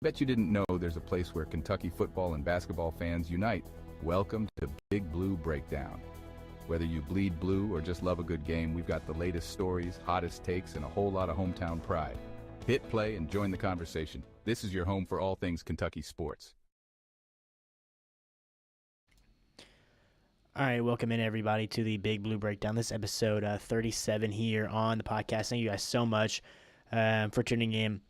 Bet you didn't know there's a place where Kentucky football and basketball fans unite. Welcome to Big Blue Breakdown. Whether you bleed blue or just love a good game, we've got the latest stories, hottest takes, and a whole lot of hometown pride. Hit play and join the conversation. This is your home for all things Kentucky sports. All right, welcome in everybody to the Big Blue Breakdown. This episode 37 here on the podcast. Thank you guys so much for tuning in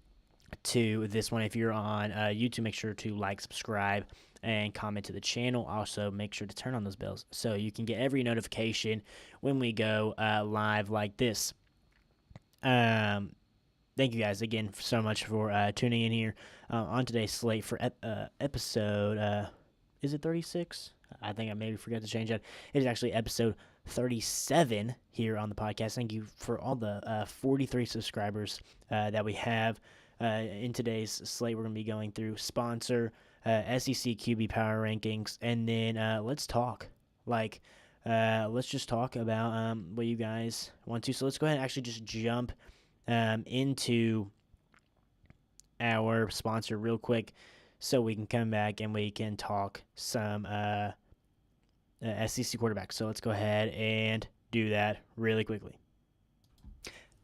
to this one. If you're on YouTube, make sure to like, subscribe, and comment to the channel. Also, make sure to turn on those bells so you can get every notification when we go live like this. Thank you guys again so much for tuning in here on today's slate for episode. Is it 36? I think I maybe forgot to change that. It is actually episode 37 here on the podcast. Thank you for all the 43 subscribers that we have. In today's slate, we're going to be going through sponsor, SEC QB power rankings, and then let's talk. Let's just talk about what you guys want to. So let's go ahead and actually just jump into our sponsor real quick so we can come back and we can talk some SEC quarterbacks. So let's go ahead and do that really quickly.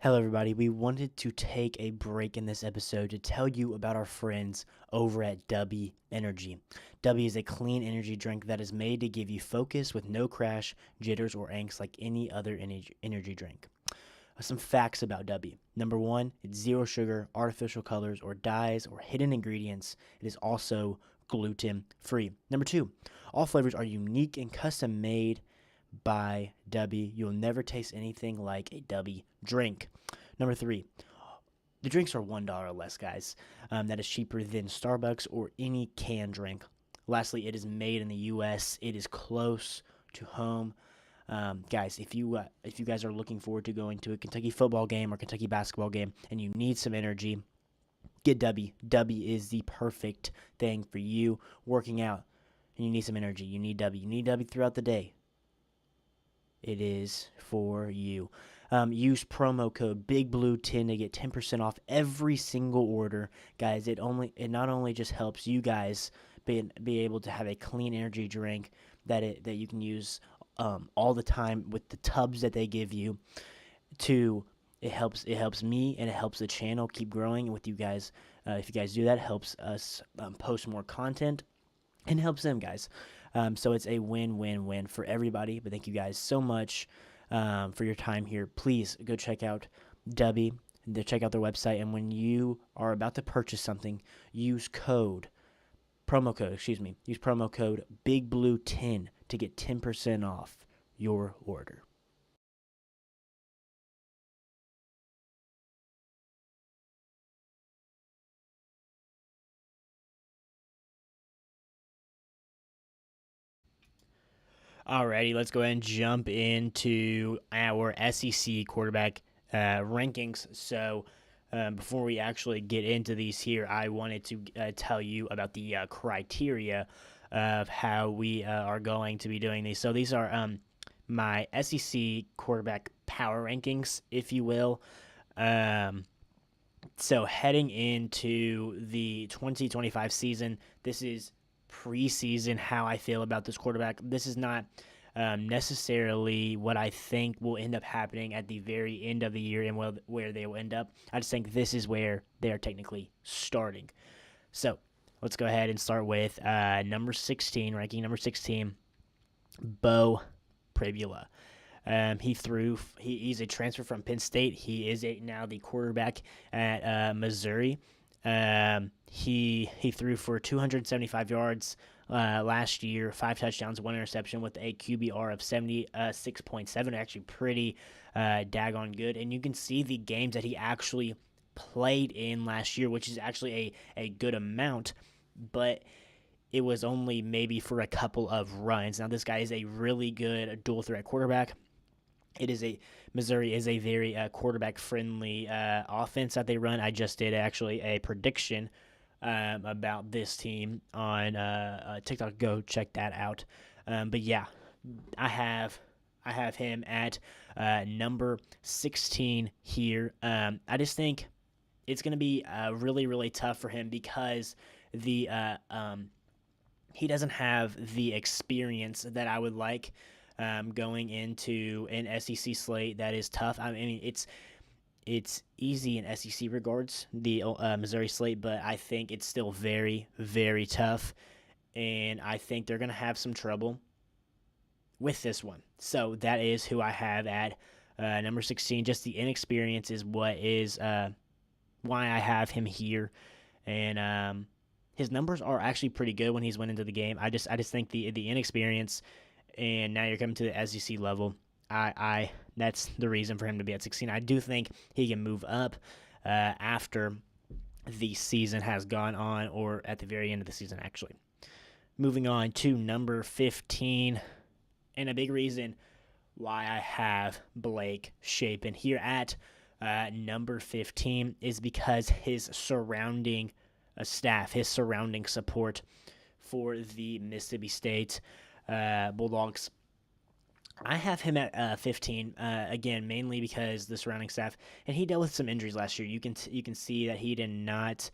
Hello, everybody. We wanted to take a break in this episode to tell you about our friends over at W Energy. W is a clean energy drink that is made to give you focus with no crash, jitters, or angst like any other energy drink. Some facts about W. Number one, it's zero sugar, artificial colors, or dyes, or hidden ingredients. It is also gluten-free. Number two, all flavors are unique and custom-made by W. You'll never taste anything like a W drink. Number three, the drinks are $1 less, guys. That is cheaper than Starbucks or any canned drink. Lastly, it is made in the U.S. It is close to home. Guys, if you guys are looking forward to going to a Kentucky football game or Kentucky basketball game and you need some energy, get W. W is the perfect thing for you working out and you need some energy. You need W. You need W throughout the day. It is for you. Use promo code BIGBLUE10 to get 10% off every single order. Guys, it not only just helps you guys be able to have a clean energy drink that you can use all the time with the tubs that they give you. It helps me and it helps the channel keep growing with you guys. If you guys do that, it helps us post more content and helps them, guys. So it's a win-win-win for everybody. But thank you guys so much for your time here. Please go check out W. Check out their website. And when you are about to purchase something, use promo code BIGBLUE10 to get 10% off your order. Alrighty, let's go ahead and jump into our SEC quarterback rankings. So before we actually get into these here, I wanted to tell you about the criteria of how we are going to be doing these. So these are my SEC quarterback power rankings, if you will. So heading into the 2025 season, this is preseason how I feel about this quarterback. This is not necessarily what I think will end up happening at the very end of the year and where they will end up. I just think this is where they are technically starting. So let's go ahead and start with ranking number 16, Bo Pribula. He's a transfer from Penn State. He is now the quarterback at Missouri. He threw for 275 yards last year, 5 touchdowns, 1 interception with a QBR of 76.7, actually pretty daggone good. And you can see the games that he actually played in last year, which is actually a good amount, but it was only maybe for a couple of runs. Now, this guy is a really good dual threat quarterback. Missouri is a very quarterback-friendly offense that they run. I just did actually a prediction about this team on TikTok. Go check that out. But yeah, I have him at number 16 here. I just think it's going to be really, really tough for him because the he doesn't have the experience that I would like going into an SEC slate that is tough. I mean, it's easy in SEC regards, the Missouri slate, but I think it's still very, very tough, and I think they're going to have some trouble with this one. So that is who I have at number 16. Just the inexperience is what is why I have him here, and his numbers are actually pretty good when he's went into the game. I just think the inexperience, and now you're coming to the SEC level. I that's the reason for him to be at 16. I do think he can move up after the season has gone on, or at the very end of the season, actually. Moving on to number 15, and a big reason why I have Blake Shapen here at number 15 is because his surrounding staff, his surrounding support for the Mississippi State Bulldogs. I have him at 15 again, mainly because the surrounding staff, and he dealt with some injuries last year. You can see that he did not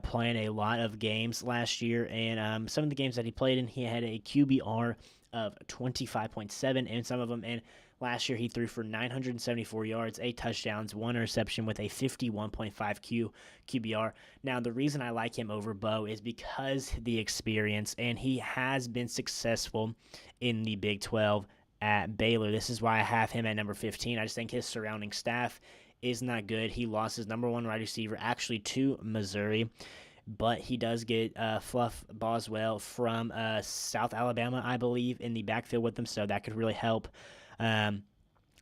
play in a lot of games last year, and some of the games that he played in, he had a QBR of 25.7 in some of them. And last year he threw for 974 yards, 8 touchdowns, 1 interception with a 51.5 QBR. Now, the reason I like him over Bo is because the experience, and he has been successful in the Big 12 at Baylor. This is why I have him at number 15. I just think his surrounding staff is not good. He lost his number one wide receiver actually to Missouri, but he does get Fluff Boswell from South Alabama, I believe, in the backfield with them, so that could really help. I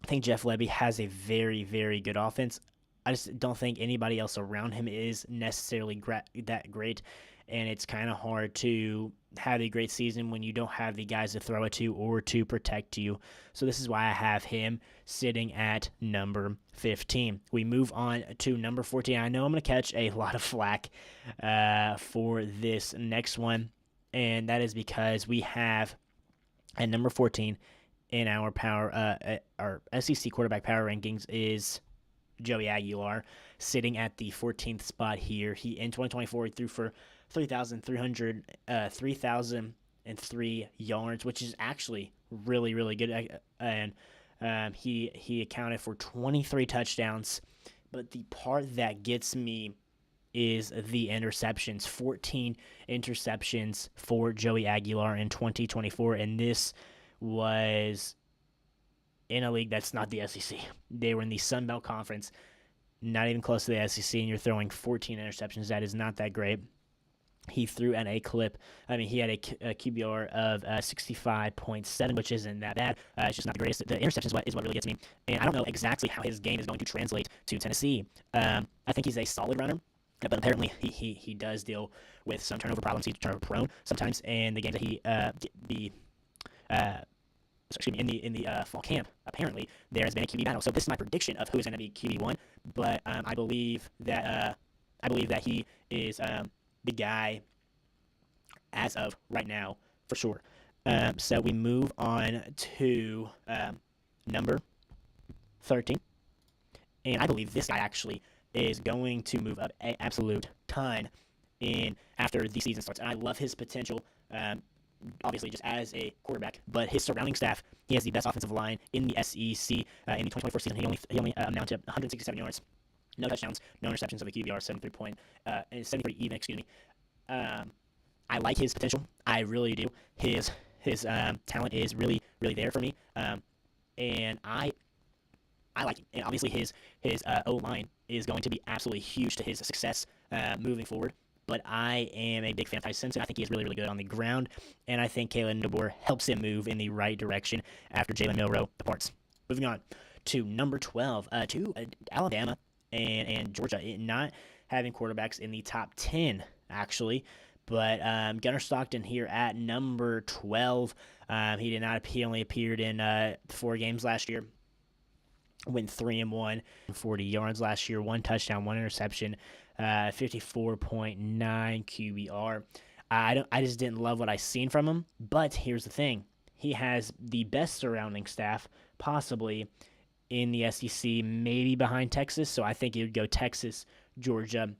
think Jeff Lebby has a very, very good offense. I just don't think anybody else around him is necessarily that great, and it's kind of hard to have a great season when you don't have the guys to throw it to or to protect you. So this is why I have him sitting at number 15. We move on to number 14. I know I'm going to catch a lot of flack for this next one, and that is because we have at number 14 in our our SEC quarterback power rankings is Joey Aguilar, sitting at the 14th spot here. He in 2024 he threw for 3,003 yards, which is actually really, really good. And he accounted for 23 touchdowns. But the part that gets me is the interceptions. 14 interceptions for Joey Aguilar in 2024, and this was in a league that's not the SEC. They were in the Sun Belt Conference, not even close to the SEC, and you're throwing 14 interceptions. That is not that great. He threw at a clip. I mean, he had a QBR of 65.7, which isn't that bad. It's just not the greatest. The interception is what really gets me. And I don't know exactly how his game is going to translate to Tennessee. I think he's a solid runner, but apparently he does deal with some turnover problems. He's turnover prone sometimes. And the games that in the fall camp, apparently there has been a QB battle. So this is my prediction of who is going to be QB1. But I believe that he is the guy as of right now for sure. So we move on to number 13, and I believe this guy actually is going to move up an absolute ton in after the season starts. And I love his potential. Obviously, just as a quarterback, but his surrounding staff, he has the best offensive line in the SEC. In the 2024 season, he only amounted to 167 yards, no touchdowns, no interceptions, of a QBR 73 even. Excuse me. I like his potential. I really do. His talent is really, really there for me. And I like him. And obviously, his O line is going to be absolutely huge to his success moving forward. But I am a big fan of Tyson Simpson. I think he is really, really good on the ground, and I think Kalen DeBoer helps him move in the right direction after Jalen Milroe departs. Moving on to number 12, to Alabama and Georgia, not having quarterbacks in the top 10, actually. But Gunnar Stockton here at number 12. He did not appear, only appeared in 4 games last year. Went 3-1, 40 yards last year, 1 touchdown, 1 interception, 54.9 QBR. I just didn't love what I seen from him. But here's the thing: he has the best surrounding staff possibly in the SEC, maybe behind Texas. So I think it would go Texas, Georgia,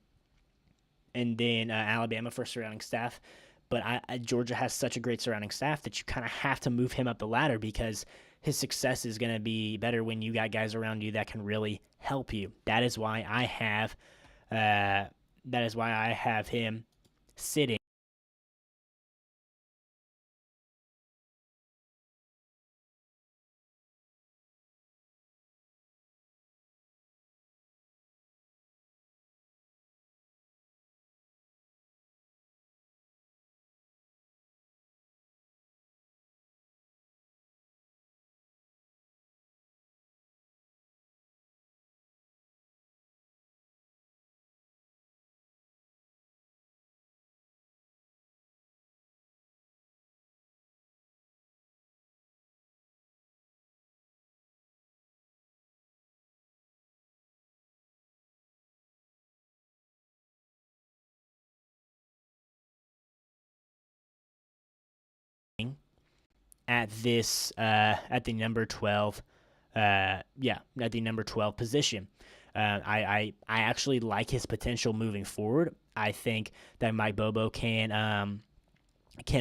and then Alabama for surrounding staff. But Georgia has such a great surrounding staff that you kind of have to move him up the ladder because his success is going to be better when you got guys around you that can really help you. That is why I have him sitting at this at the number 12 at the number 12 position. I actually like his potential moving forward. I think that Mike Bobo can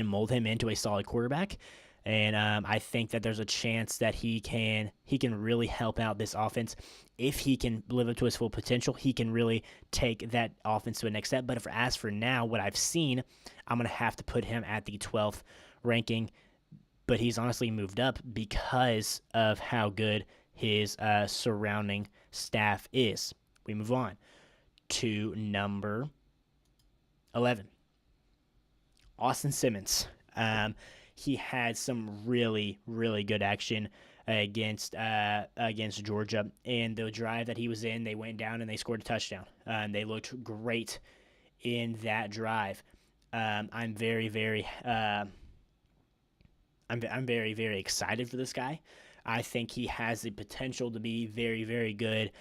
mold him into a solid quarterback, and I think that there's a chance that he can really help out this offense. If he can live up to his full potential, he can really take that offense to a next step. But as for now, what I've seen, I'm gonna have to put him at the 12th ranking. But he's honestly moved up because of how good his surrounding staff is. We move on to number 11, Austin Simmons. He had some really, really good action against Georgia. And the drive that he was in, they went down and they scored a touchdown. They looked great in that drive. I'm very, very excited for this guy. I think he has the potential to be very, very good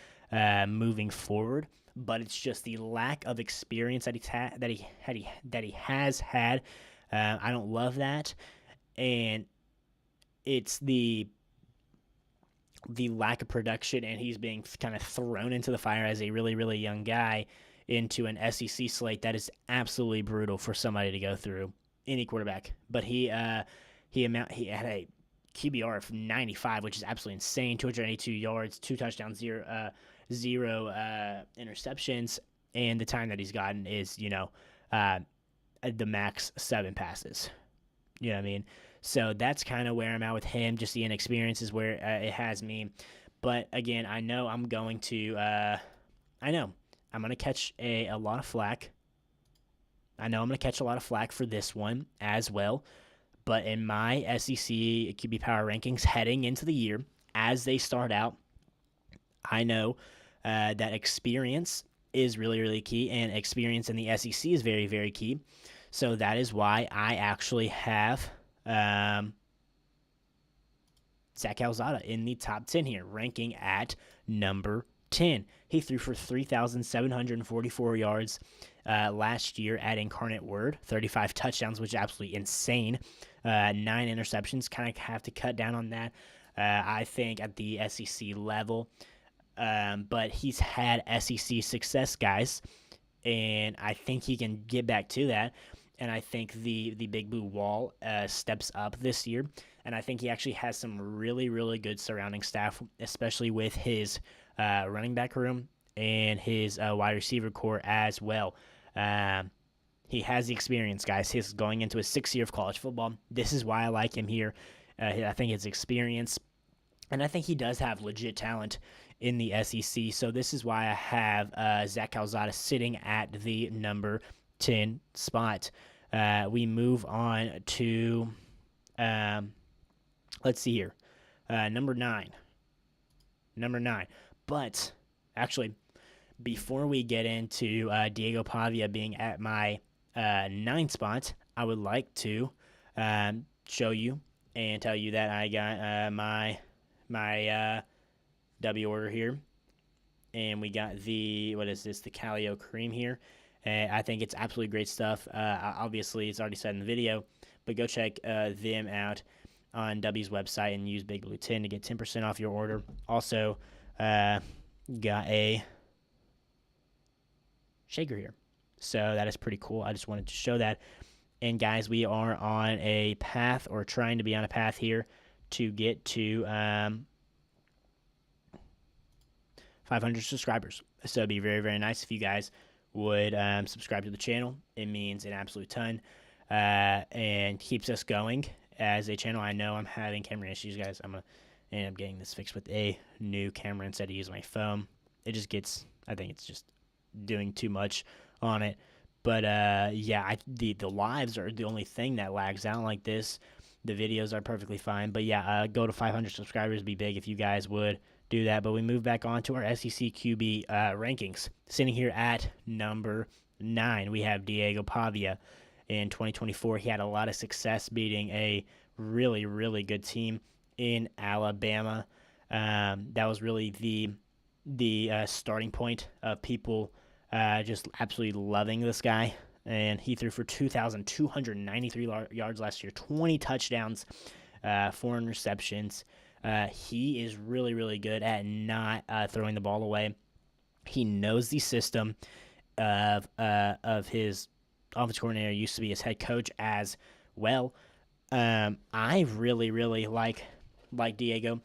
moving forward. But it's just the lack of experience that he has had. I don't love that, and it's the lack of production, and he's being kind of thrown into the fire as a really, really young guy into an SEC slate that is absolutely brutal for somebody to go through, any quarterback. But he had a QBR of 95, which is absolutely insane. 282 yards, 2 touchdowns, zero interceptions, and the time that he's gotten is the max 7 passes. You know what I mean? So that's kind of where I'm at with him. Just the inexperience is where it has me. But again, I know I'm going to catch a lot of flack. I know I'm going to catch a lot of flack for this one as well. But in my SEC QB power rankings heading into the year, as they start out, I know that experience is really, really key, and experience in the SEC is very, very key. So that is why I actually have Zach Calzada in the top 10 here, ranking at number 10. He threw for 3,744 yards last year at Incarnate Word, 35 touchdowns, which is absolutely insane. 9 interceptions, kind of have to cut down on that, I think, at the SEC level. But he's had SEC success, guys, and I think he can get back to that. And I think the Big Blue Wall steps up this year. And I think he actually has some really, really good surrounding staff, especially with his running back room and his wide receiver core as well. He has the experience, guys. He's going into his 6th year of college football. This is why I like him here. I think his experience, and I think he does have legit talent in the SEC. So this is why I have Zach Calzada sitting at the number 10 spot. We move on to, let's see here, number 9. But actually, before we get into Diego Pavia being at my 9th spot, I would like to show you and tell you that I got my W order here, and we got the Calio cream here. I think it's absolutely great stuff. Obviously, it's already said in the video, but go check them out on W's website and use Big Blue 10 to get 10% off your order. Also, got a shaker here. So that is pretty cool. I just wanted to show that. And guys, we are on a path, or trying to be on a path here, to get to 500 subscribers. So it'd be very, very nice if you guys would subscribe to the channel. It means an absolute ton and keeps us going as a channel. I know I'm having camera issues, guys. I'm going to end up getting this fixed with a new camera instead of using my phone. It just gets, I think it's just doing too much on it. But yeah, the lives are the only thing that lags out like this. The videos are perfectly fine. But yeah, go to 500 subscribers would be big if you guys would do that. But we move back on to our SEC QB rankings. Sitting here at number 9, we have Diego Pavia. In 2024, he had a lot of success beating a really, really good team in Alabama. That was really the starting point of people just absolutely loving this guy. And he threw for 2,293 yards last year, 20 touchdowns, 4 interceptions. He is really, really good at not throwing the ball away. He knows the system of his offensive coordinator, used to be his head coach as well. I really, really like Diego.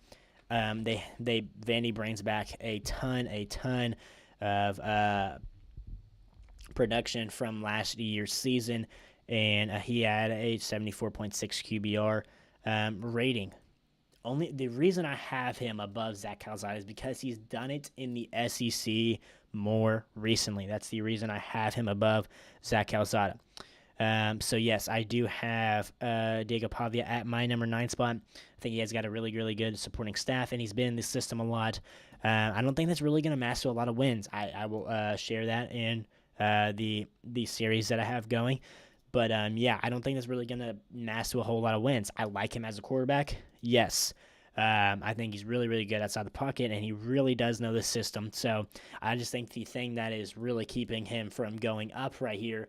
Vandy brings back a ton of production from last year's season, and he had a 74.6 QBR rating. Only the reason I have him above Zach Calzada is because he's done it in the SEC more recently. That's the reason I have him above Zach Calzada. So yes, I do have Diego Pavia at my number 9 spot. I think he has got a really, really good supporting staff, and he's been in the system a lot. I don't think that's really going to amass to a lot of wins. I will share that in the series that I have going. But yeah, I don't think that's really going to amass to a whole lot of wins. I like him as a quarterback. Yes. I think he's really, really good outside the pocket, and he really does know the system. So I just think the thing that is really keeping him from going up right here,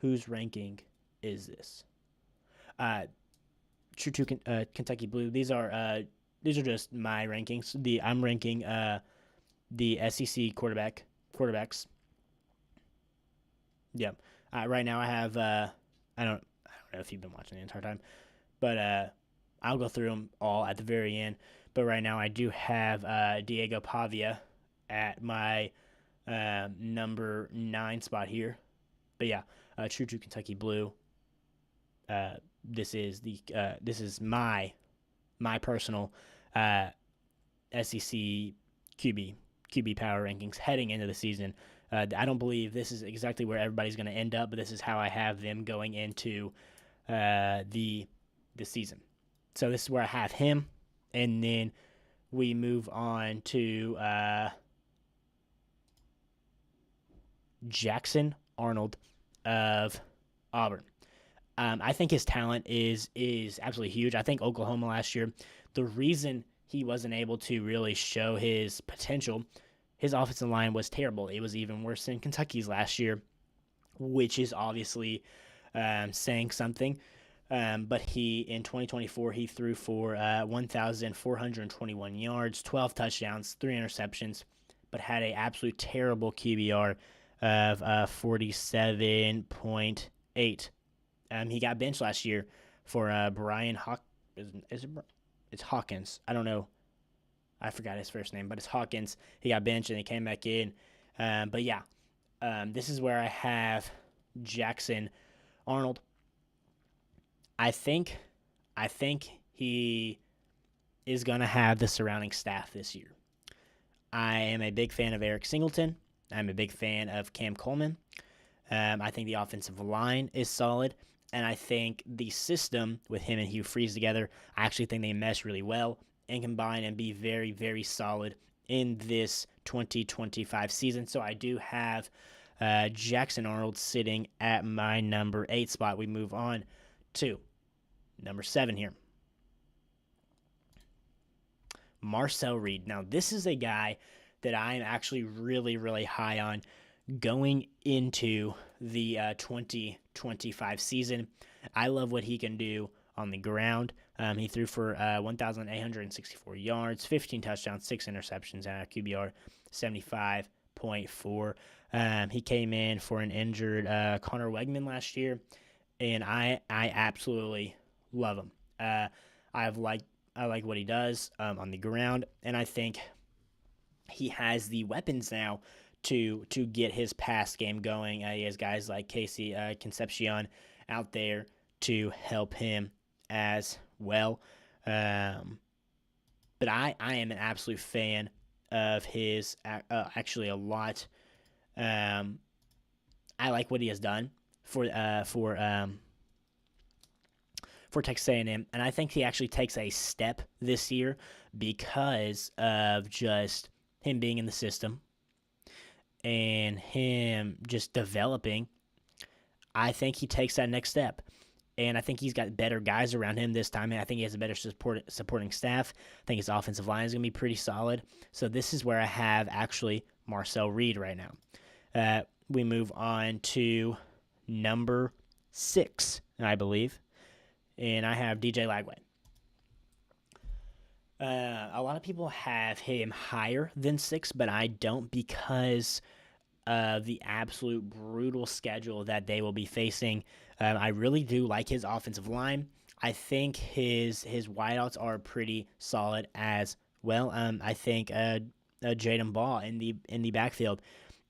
whose ranking is this? True to Kentucky Blue. These are just my rankings. I'm ranking the SEC quarterbacks. Yeah. Right now I have I don't know if you've been watching the entire time, but I'll go through them all at the very end. But right now I do have Diego Pavia at my number 9 spot here. But yeah, true to Kentucky Blue. This is my personal SEC QB power rankings heading into the season. I don't believe this is exactly where everybody's going to end up, but this is how I have them going into the season. So this is where I have him, and then we move on to Jackson Arnold of Auburn. I think his talent is absolutely huge. I think Oklahoma last year, the reason he wasn't able to really show his potential, his offensive line was terrible. It was even worse than Kentucky's last year, which is obviously saying something. But in 2024, he threw for 1,421 yards, 12 touchdowns, 3 interceptions, but had an absolute terrible QBR of 47.8. He got benched last year for Brian it's Hawkins. I don't know. I forgot his first name, but it's Hawkins. He got benched and he came back in. But yeah, this is where I have Jackson Arnold. I think he is going to have the surrounding staff this year. I am a big fan of Eric Singleton. I'm a big fan of Cam Coleman. I think the offensive line is solid. And I think the system with him and Hugh Freeze together, I actually think they mesh really well and combine and be very, very solid in this 2025 season. So I do have Jackson Arnold sitting at my number 8 spot. We move on to number 7 here. Marcel Reed. Now, this is a guy that I'm actually really, really high on going into the 2025 season. I love what he can do on the ground. He threw for 1,864 yards, 15 touchdowns, 6 interceptions, and a QBR 75.4. He came in for an injured Connor Wegman last year, and I absolutely love him. I like what he does on the ground, and I think he has the weapons now to get his pass game going. He has guys like Casey Concepcion out there to help him as well. But I am an absolute fan of his, actually a lot. I like what he has done for Texas A&M, and I think he actually takes a step this year because of just him being in the system and him just developing. I think he takes that next step, and I think he's got better guys around him this time, and I think he has a better supporting staff. I think his offensive line is going to be pretty solid. So this is where I have actually Marcel Reed right now. We move on to number 6, I believe, and I have DJ Lagway. A lot of people have him higher than 6, but I don't because of the absolute brutal schedule that they will be facing. I really do like his offensive line. I think his wideouts are pretty solid as well. I think Jaden Ball in the backfield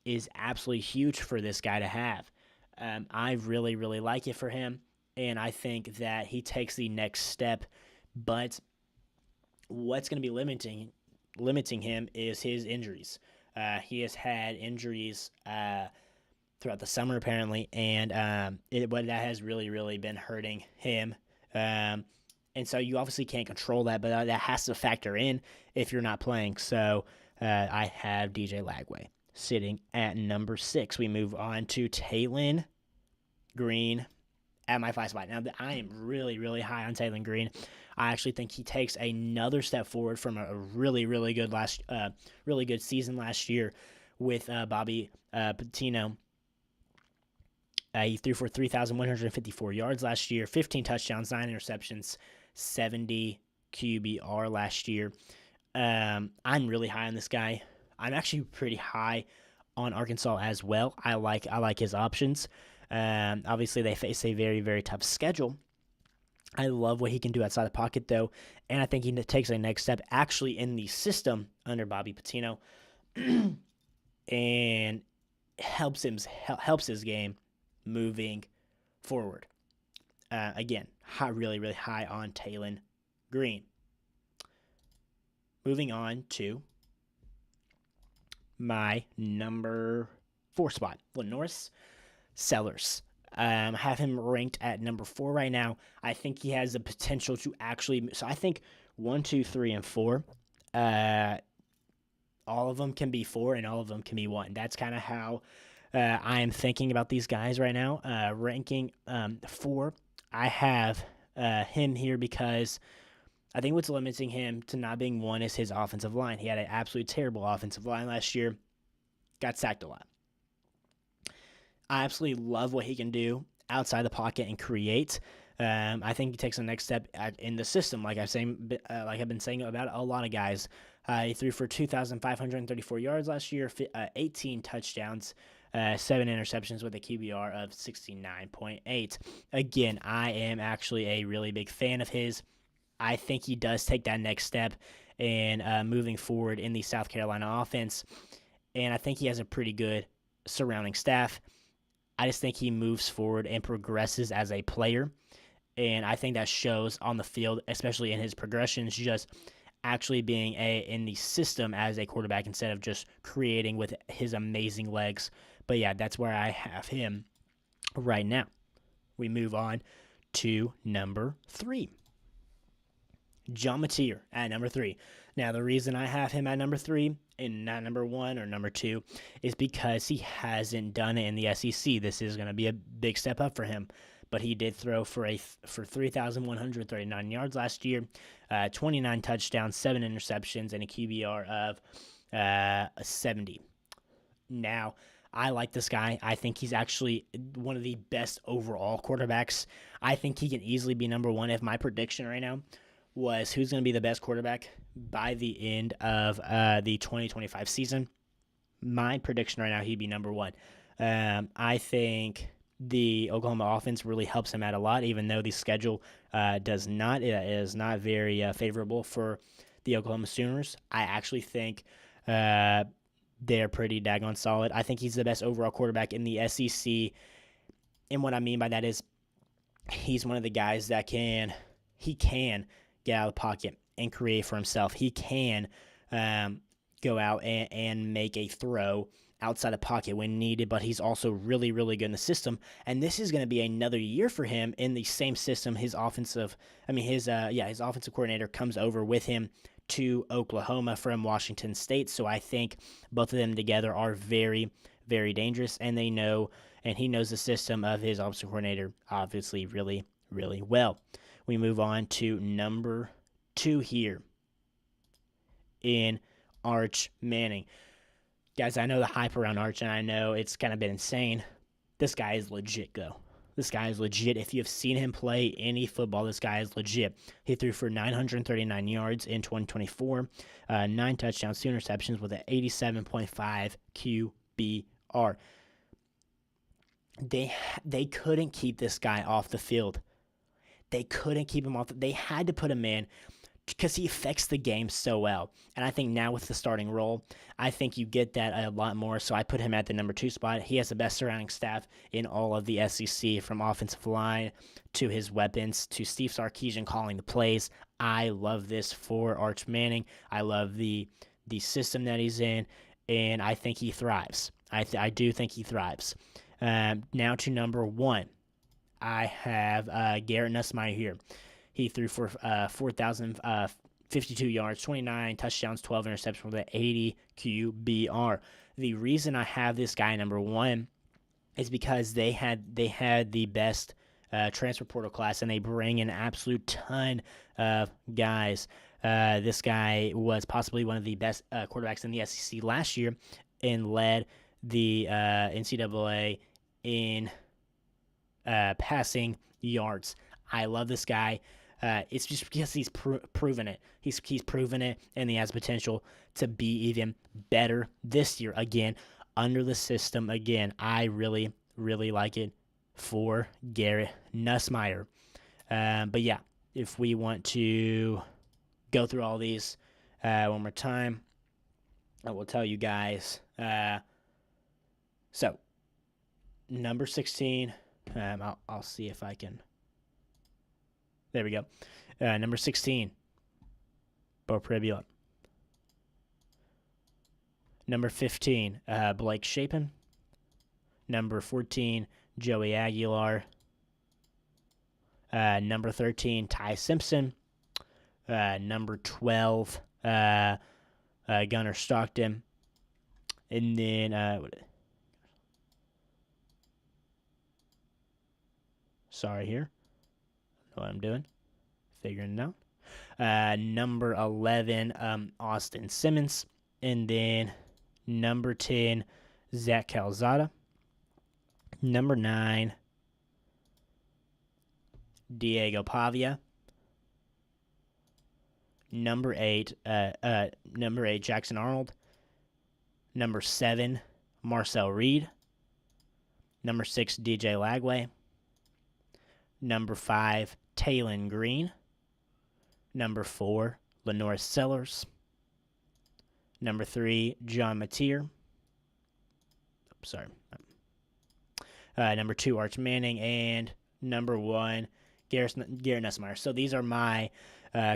is absolutely huge for this guy to have. I really, really like it for him, and I think that he takes the next step. But what's going to be limiting him is his injuries. He has had injuries throughout the summer, apparently, and that has really, really been hurting him. And so you obviously can't control that, but that has to factor in if you're not playing. So I have DJ Lagway sitting at number 6. We move on to Taylon Green at my 5 spot. Now, I am really, really high on Taylon Green. I actually think he takes another step forward from a really, really good season last year with Bobby Patino. He threw for 3,154 yards last year, 15 touchdowns, 9 interceptions, 70 QBR last year. I'm really high on this guy. I'm actually pretty high on Arkansas as well. I like his options. Obviously, they face a very, very tough schedule. I love what he can do outside the pocket, though, and I think he takes a next step actually in the system under Bobby Patino, and helps his game moving forward. Again, really, really high on Taylon Green. Moving on to my number 4 spot, Lenoris Sellers. I have him ranked at number 4 right now. I think he has the potential to actually. So I think 1, 2, 3, and 4. All of them can be 4, and all of them can be 1. That's kind of how I am thinking about these guys right now. Ranking 4, I have him here because I think what's limiting him to not being 1 is his offensive line. He had an absolutely terrible offensive line last year. Got sacked a lot. I absolutely love what he can do outside the pocket and create. I think he takes the next step in the system, like I've been saying about a lot of guys. He threw for 2,534 yards last year, 18 touchdowns, 7 interceptions with a QBR of 69.8. Again, I am actually a really big fan of his. I think he does take that next step in moving forward in the South Carolina offense, and I think he has a pretty good surrounding staff. I just think he moves forward and progresses as a player, and I think that shows on the field, especially in his progressions, just actually being in the system as a quarterback instead of just creating with his amazing legs. But yeah, that's where I have him right now. We move on to number 3. John Mateer at number 3. Now, the reason I have him at number 3 and not number 1 or number 2 is because he hasn't done it in the SEC. This is going to be a big step up for him. But he did throw for 3,139 yards last year, 29 touchdowns, 7 interceptions, and a QBR of 70. Now, I like this guy. I think he's actually one of the best overall quarterbacks. I think he can easily be number one. If my prediction right now was who's going to be the best quarterback by the end of the 2025 season, my prediction right now, he'd be number one. I think the Oklahoma offense really helps him out a lot, even though the schedule does not. It is not very favorable for the Oklahoma Sooners. I actually think they're pretty daggone solid. I think he's the best overall quarterback in the SEC. And what I mean by that is he's one of the guys that can get out of the pocket and create for himself. He can go out and make a throw outside the pocket when needed, but he's also really, really good in the system. And this is going to be another year for him in the same system. His offensive coordinator comes over with him to Oklahoma from Washington State. So I think both of them together are very, very dangerous, and he knows the system of his offensive coordinator obviously really, really well. We move on to number 2 here in Arch Manning. Guys, I know the hype around Arch, and I know it's kind of been insane. This guy is legit, though. This guy is legit. If you've seen him play any football, this guy is legit. He threw for 939 yards in 2024, 9 touchdowns, 2 interceptions with an 87.5 QBR. They couldn't keep this guy off the field. They couldn't keep him off. They had to put him in because he affects the game so well. And I think now with the starting role, I think you get that a lot more. So I put him at the number 2 spot. He has the best surrounding staff in all of the SEC, from offensive line to his weapons to Steve Sarkisian calling the plays. I love this for Arch Manning. I love the system that he's in, and I think he thrives. I do think he thrives. Now to number 1. I have Garrett Nussmeier here. He threw for 4,052 yards, 29 touchdowns, 12 interceptions with an 80 QBR. The reason I have this guy number 1 is because they had the best transfer portal class, and they bring an absolute ton of guys. This guy was possibly one of the best quarterbacks in the SEC last year and led the NCAA in passing yards. I love this guy. It's just because he's proven it. He's proven it, and he has potential to be even better this year again under the system. Again, I really, really like it for Garrett Nussmeier. But yeah, if we want to go through all these one more time, I will tell you guys. So, number 16. I'll see if I can. There we go. Number 16, Bo Pribula. Number 15, Blake Shapen. Number 14, Joey Aguilar. Number 13, Ty Simpson. Number 12, Gunnar Stockton. And then, sorry here. What I'm doing, figuring it out. Number 11, Austin Simmons, and then number 10, Zach Calzada. Number 9, Diego Pavia. Number 8, Jackson Arnold. Number 7, Marcel Reed. Number 6, DJ Lagway. Number 5, Taylon Green. Number 4, Lenore Sellers. Number 3, John Mateer. Sorry. Number 2, Arch Manning. And number 1, Garrett Nussmeier. So these are my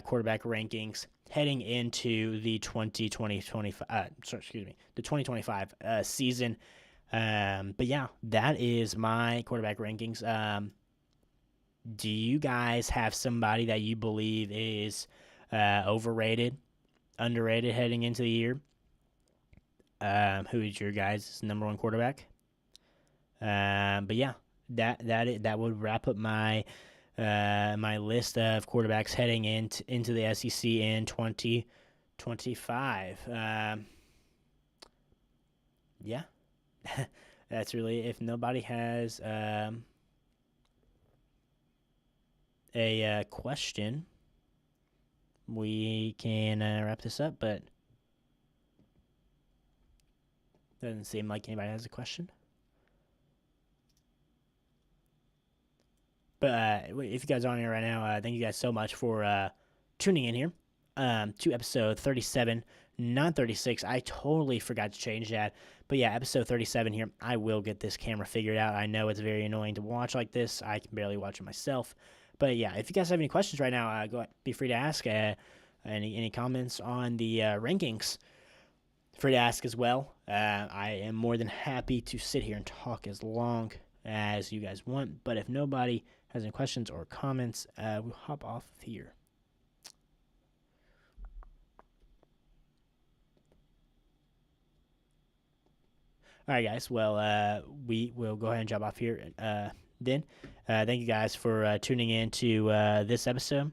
quarterback rankings heading into the 2025 season. But yeah, that is my quarterback rankings. Do you guys have somebody that you believe is overrated, underrated heading into the year? Who is your guys' number 1 quarterback? But yeah, that would wrap up my my list of quarterbacks heading into the SEC in 2025. Yeah, That's really, if nobody has a question, we can wrap this up, but doesn't seem like anybody has a question. But if you guys are on here right now, thank you guys so much for tuning in here to episode 37, not 36. I totally forgot to change that. But yeah, episode 37 here. I will get this camera figured out. I know it's very annoying to watch like this. I can barely watch it myself. But yeah, if you guys have any questions right now, go ahead, be free to ask. Any comments on the rankings? Free to ask as well. I am more than happy to sit here and talk as long as you guys want. But if nobody has any questions or comments, we'll hop off of here. All right, guys. Well, we will go ahead and jump off here then. Thank you guys for tuning in to this episode.